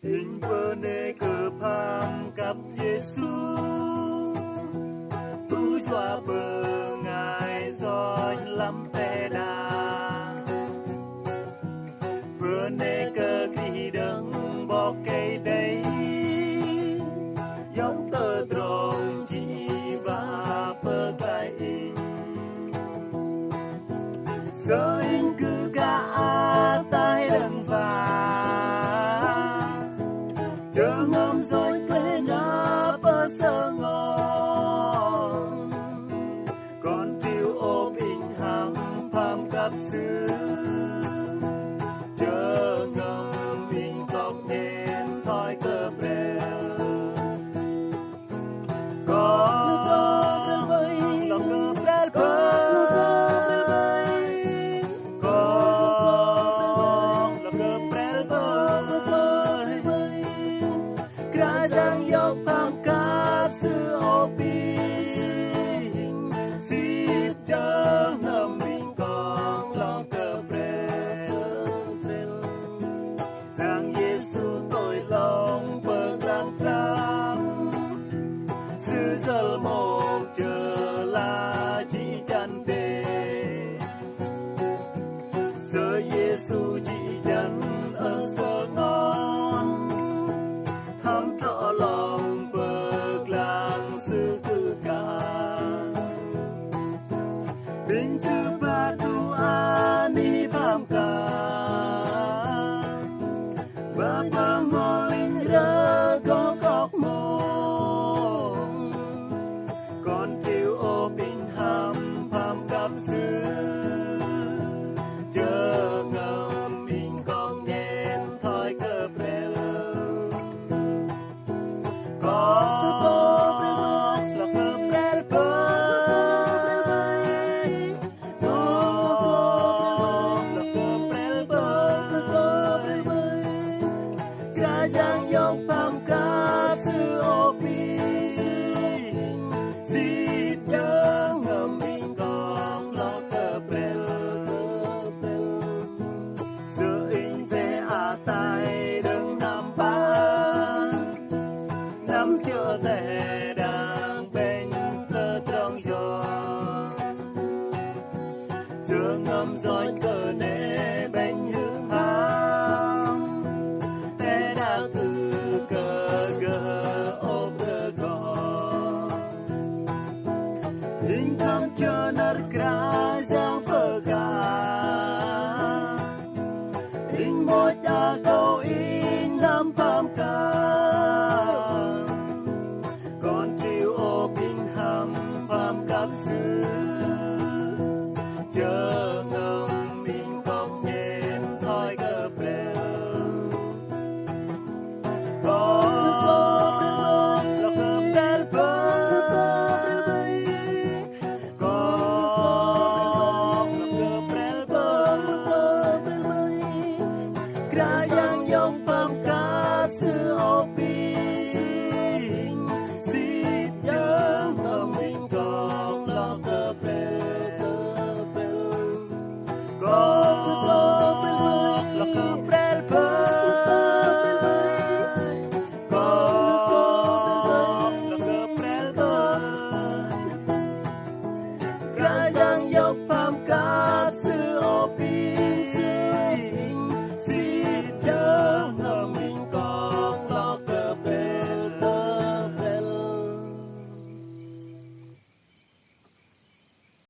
Hình Bơnê Kơkuh Pham Kăp Giêsu tu xoa bờ ngài roi lắm phe đà Bơnê Kơkuh đấng bỏ cây đây giống tơ tròn chỉ và bơ cài in sơ in cứ cả tai đằng và chờ ngâm rồi quê na bơ sơ ngon con triều ôm in hàm Pham Kăp xứ chờ ngâm in cọc nên thoi cơ bè con lòng cơ bè Kerajaan yok Pham Kăp xứ ô bình xịp chờ ngâm mình con lo cơ bè Giang Giêsu tôi lòng bơ lang tram xứ dal một chờ là chỉ chân đề sơ Giêsu chỉ chân ở sơ ngon thắm thọ lòng bờ làng xứ cư cả bình chư ba tu ani Pham Kăp và ba ngô linh rơ có góc mông con triều ô bình hàm Pham Kăp xứ chờ ngâm mình con đen thoi cơ bè Kerajaan yok Pham Kăp xứ ô bình xịp chờ ngâm mình con lo cơ bè sơ in về tai đừng nằm bán nắm chưa thể đang bên tơ trong gió chưa ngâm rồi cơ nê bên hướng ham thế đã từ cơ cơ ô cơ gò hình thăm chơn ở kerajaan bơ gà in một đã câu in năm Pham Kăp con triều ô bình hàm Pham Kăp xứ chờ ngâm mình con nhện thoi cơ bè con là cơ bè con là cơ bè Kerajaan yok Pham Kăp